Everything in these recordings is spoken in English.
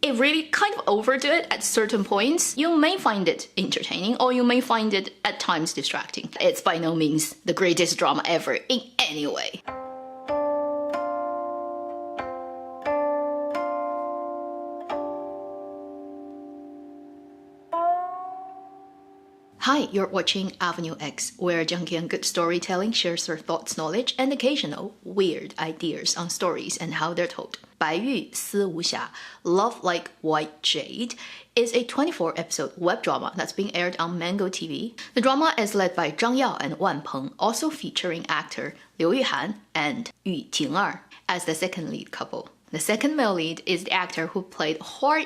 it really kind of overdo it at certain points. You may find it entertaining or you may find it at times distracting. It's by no means the greatest drama ever in any way. Hi, you're watching Avenue X, where a junkie on good storytelling shares their thoughts, knowledge, and occasional weird ideas on stories and how they're told. 白玉思无瑕, Love Like White Jade, is a 24-episode web drama that's being aired on Mango TV. The drama is led by Zhang Yao and Wan Peng, also featuring actor Liu Yuhan and Yu Ting'er as the second lead couple. The second male lead is the actor who played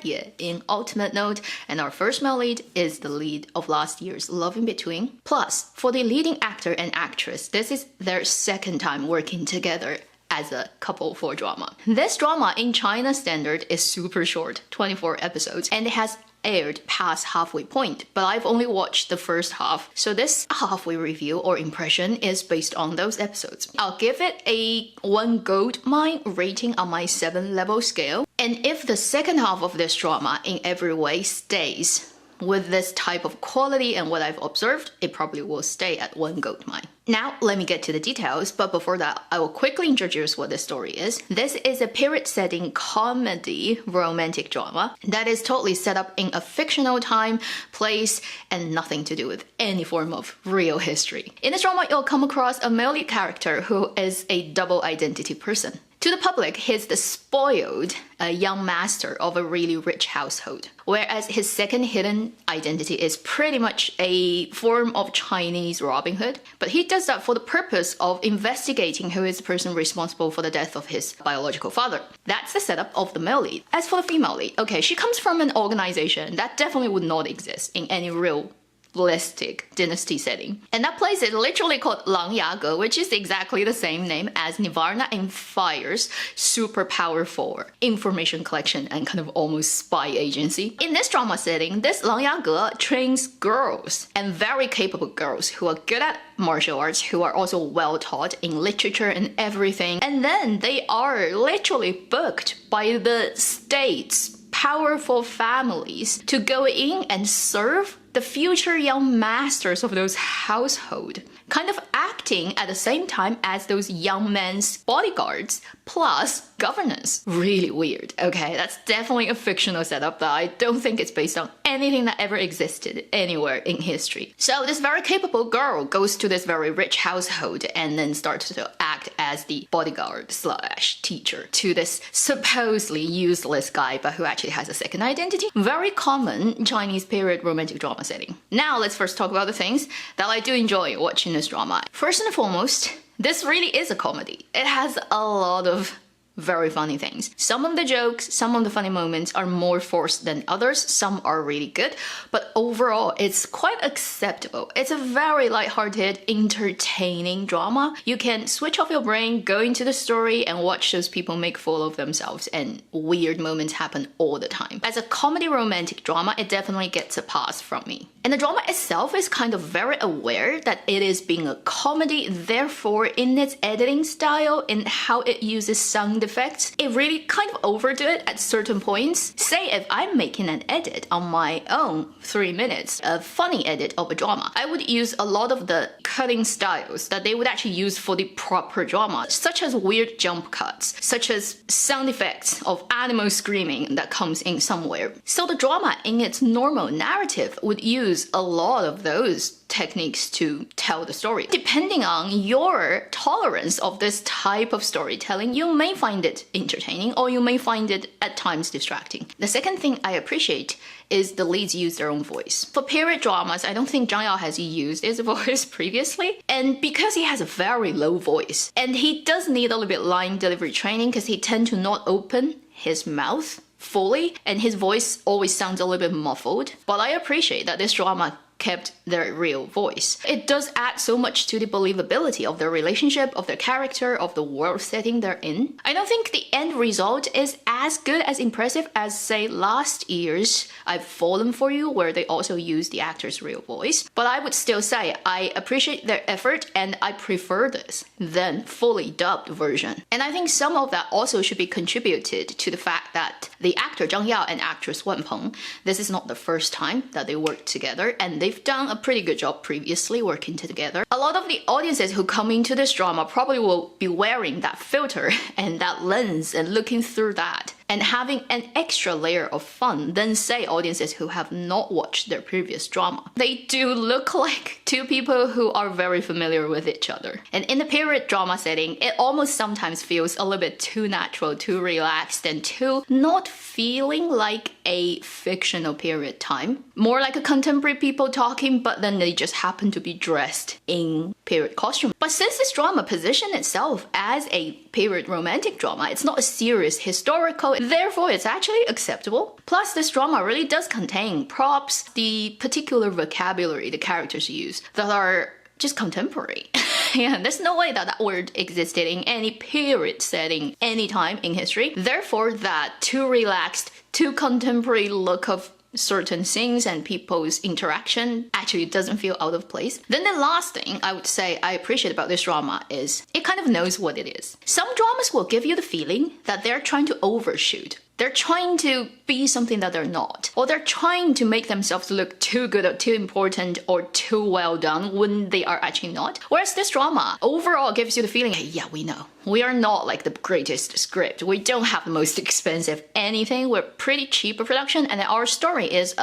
Ye in Ultimate Note, and our first male lead is the lead of last year's Love in Between. Plus, for the leading actor and actress, this is their second time working together as a couple for drama. This drama in China standard is super short, 24 episodes, and it has aired past halfway point, but I've only watched the first half, so this halfway review or impression is based on those episodes. I'll give it a 1 gold mine rating on my 7-level scale, and if the second half of this drama in every way stays with this type of quality and what I've observed, it probably will stay at 1 gold mine. Now, let me get to the details, but before that, I will quickly introduce what the story is. This is a period-setting comedy romantic drama that is totally set up in a fictional time, place, and nothing to do with any form of real history. In this drama, you'll come across a male lead character who is a double identity person. To the public, he's the spoiled young master of a really rich household, whereas his second hidden identity is pretty much a form of Chinese Robin Hood, but he does that for the purpose of investigating who is the person responsible for the death of his biological father. That's the setup of the male lead. As for the female lead, okay, she comes from an organization that definitely would not exist in any realistic dynasty setting. And that place is literally called Lang Ge, which is exactly the same name as Nirvana and Fire's super powerful information collection and kind of almost spy agency. In this drama setting, this Lang Ge trains girls, and very capable girls who are good at martial arts, who are also well taught in literature and everything. And then they are literally booked by the state's powerful families to go in and serve the future young masters of those household, kind of acting at the same time as those young men's bodyguards plus governance. Really weird. Okay, that's definitely a fictional setup that I don't think it's based on anything that ever existed anywhere in history. So this very capable girl goes to this very rich household and then starts to act as the bodyguard slash teacher to this supposedly useless guy but who actually has a second identity. Very common Chinese period romantic drama setting. Now let's first talk about the things that I do enjoy watching this drama. First and foremost, this really is a comedy. It has a lot of very funny things. Some of the jokes, some of the funny moments are more forced than others. Some are really good, but overall it's quite acceptable. It's a very lighthearted, entertaining drama. You can switch off your brain, go into the story and watch those people make fool of themselves, and weird moments happen all the time. As a comedy romantic drama, it definitely gets a pass from me. And the drama itself is kind of very aware that it is being a comedy, therefore in its editing style and how it uses sound effects, it really kind of overdo it at certain points. Say if I'm making an edit on my own 3 minutes, a funny edit of a drama, I would use a lot of the cutting styles that they would actually use for the proper drama, such as weird jump cuts, such as sound effects of animal screaming that comes in somewhere. So the drama in its normal narrative would use a lot of those techniques to tell the story. Depending on your tolerance of this type of storytelling, you may find it entertaining or you may find it at times distracting. The second thing I appreciate is the leads use their own voice. For period dramas, I don't think Zhang Yao has used his voice previously, and because he has a very low voice, and he does need a little bit line delivery training because he tends to not open his mouth fully, and his voice always sounds a little bit muffled. But I appreciate that this drama kept their real voice. It does add so much to the believability of their relationship, of their character, of the world setting they're in. I don't think the end result is as good, as impressive as, say, last year's I've Fallen For You, where they also used the actor's real voice. But I would still say I appreciate their effort and I prefer this than fully dubbed version. And I think some of that also should be contributed to the fact that the actor Zhang Yao and actress Wan Peng, this is not the first time that they worked together, and they've done a pretty good job previously working together. A lot of the audiences who come into this drama probably will be wearing that filter and that lens and looking through that and having an extra layer of fun than, say, audiences who have not watched their previous drama. They do look like two people who are very familiar with each other. And in the period drama setting, it almost sometimes feels a little bit too natural, too relaxed, and too not feeling like a fictional period time. More like a contemporary people talking, but then they just happen to be dressed in period costume. But since this drama positioned itself as a period romantic drama, it's not a serious historical, therefore it's actually acceptable. Plus, this drama really does contain props, the particular vocabulary the characters use that are just contemporary. Yeah, there's no way that that word existed in any period setting anytime in history. Therefore, that too relaxed, too contemporary look of certain scenes and people's interaction actually doesn't feel out of place. Then the last thing I would say I appreciate about this drama is it kind of knows what it is. Some dramas will give you the feeling that they're trying to overshoot. They're trying to be something that they're not. Or they're trying to make themselves look too good or too important or too well done when they are actually not. Whereas this drama overall gives you the feeling, hey, yeah, we know. We are not like the greatest script. We don't have the most expensive anything. We're pretty cheap of production, and our story is,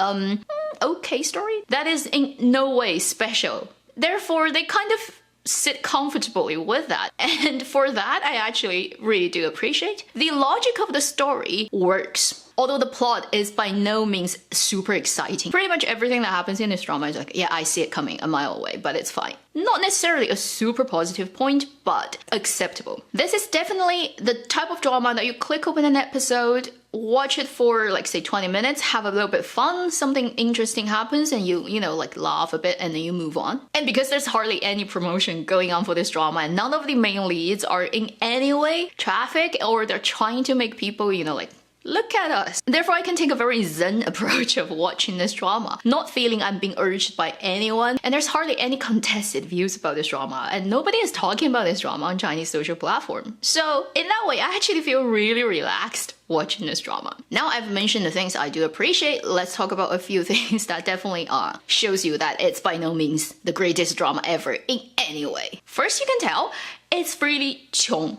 okay story. That is in no way special. Therefore, they kind of sit comfortably with that. And for that, I actually really do appreciate. The logic of the story works. Although the plot is by no means super exciting. Pretty much everything that happens in this drama is like, yeah, I see it coming a mile away, but it's fine. Not necessarily a super positive point, but acceptable. This is definitely the type of drama that you click open an episode, watch it for like say 20 minutes, have a little bit of fun, something interesting happens and you know, like laugh a bit and then you move on. And because there's hardly any promotion going on for this drama and none of the main leads are in any way traffic or they're trying to make people, you know, like, look at us. Therefore, I can take a very zen approach of watching this drama, not feeling I'm being urged by anyone. And there's hardly any contested views about this drama, and nobody is talking about this drama on Chinese social platform. So in that way, I actually feel really relaxed watching this drama. Now I've mentioned the things I do appreciate, let's talk about a few things that definitely shows you that it's by no means the greatest drama ever in any way. First, you can tell it's really 穷,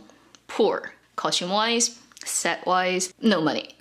poor, costume-wise, set-wise, no money.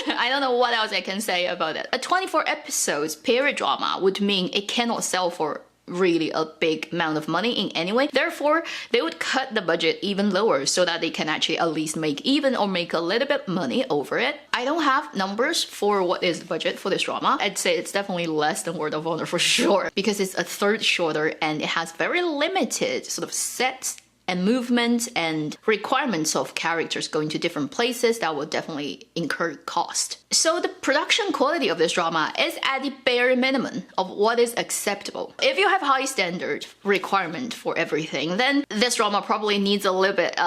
I don't know what else I can say about it. A 24 episodes period drama would mean it cannot sell for really a big amount of money in any way. Therefore, they would cut the budget even lower so that they can actually at least make even or make a little bit money over it. I don't have numbers for what is the budget for this drama. I'd say it's definitely less than Word of Honor for sure because it's a third shorter and it has very limited sort of sets and movement and requirements of characters going to different places that will definitely incur cost. So the production quality of this drama is at the bare minimum of what is acceptable. If you have high standard requirement for everything, then this drama probably needs a little bit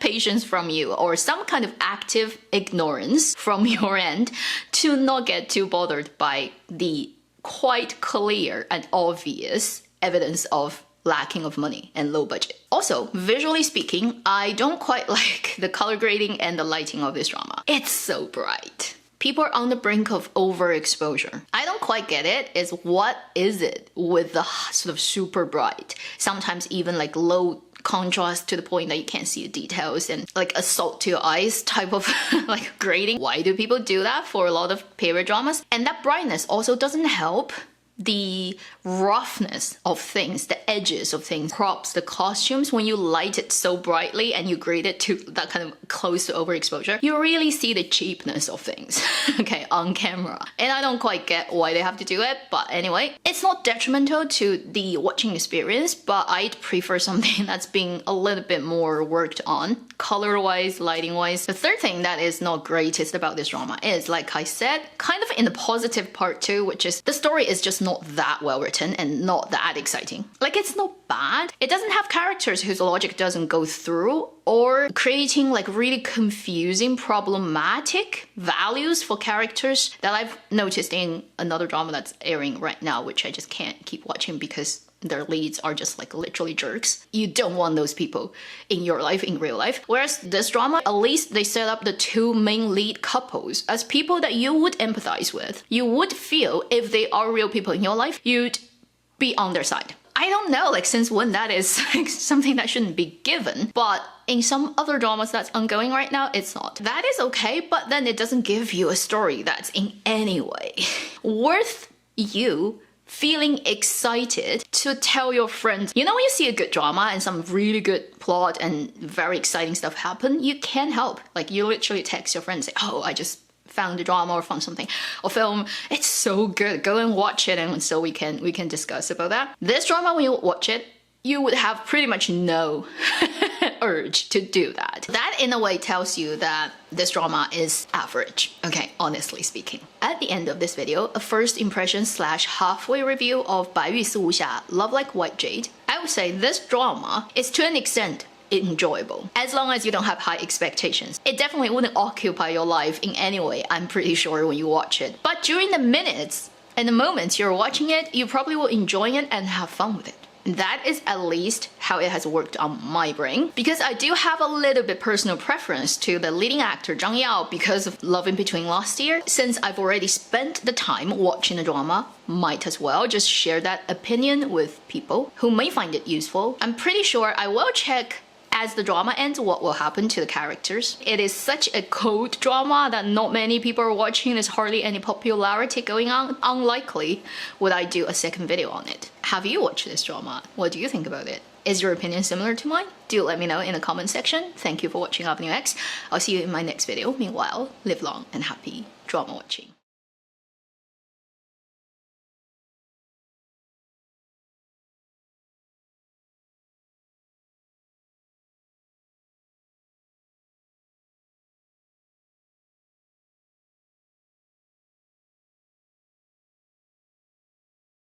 patience from you or some kind of active ignorance from your end to not get too bothered by the quite clear and obvious evidence of lacking of money and low budget. Also, visually speaking, I don't quite like the color grading and the lighting of this drama. It's so bright. People are on the brink of overexposure. I don't quite get it, is what is it with the sort of super bright, sometimes even like low contrast to the point that you can't see the details and like assault to your eyes type of like grading. Why do people do that for a lot of period dramas? And that brightness also doesn't help the roughness of things, the edges of things, props, the costumes. When you light it so brightly and you grade it to that kind of close to overexposure, you really see the cheapness of things, okay, on camera. And I don't quite get why they have to do it, but anyway, it's not detrimental to the watching experience, but I'd prefer something that's being a little bit more worked on, color-wise, lighting-wise. The third thing that is not greatest about this drama is, like I said, kind of in the positive part too, which is the story is just not that well written and not that exciting. Like, it's not bad. It doesn't have characters whose logic doesn't go through, or creating like really confusing, problematic values for characters that I've noticed in another drama that's airing right now, which I just can't keep watching because their leads are just like literally jerks. You don't want those people in your life, in real life. Whereas this drama, at least they set up the two main lead couples as people that you would empathize with. You would feel if they are real people in your life, you'd be on their side. I don't know, like, since when that is like something that shouldn't be given, but in some other dramas that's ongoing right now, it's not. That is okay, but then it doesn't give you a story that's in any way worth you feeling excited to tell your friends. You know, when you see a good drama and some really good plot and very exciting stuff happen, you can't help. Like, you literally text your friends, say, oh, I just found a drama or found something or film, it's so good, go and watch it, and so we can discuss about that. This drama, when you watch it, you would have pretty much no urge to do that. That in a way tells you that this drama is average, okay, honestly speaking. At the end of this video, a first impression / halfway review of 白玉四无暇 Love Like White Jade. I would say this drama is to an extent enjoyable, as long as you don't have high expectations. It definitely wouldn't occupy your life in any way, I'm pretty sure, when you watch it. But during the minutes and the moments you're watching it, you probably will enjoy it and have fun with it. That is at least how it has worked on my brain, because I do have a little bit personal preference to the leading actor Zhang Yao because of Love in Between last year. Since I've already spent the time watching the drama, might as well just share that opinion with people who may find it useful. I'm pretty sure I will check as the drama ends what will happen to the characters. It is such a cold drama that not many people are watching. There's hardly any popularity going on. Unlikely would I do a second video on it. Have you watched this drama? What do you think about it? Is your opinion similar to mine? Do let me know in the comment section. Thank you for watching Avenue X. I'll see you in my next video. Meanwhile, live long and happy drama watching.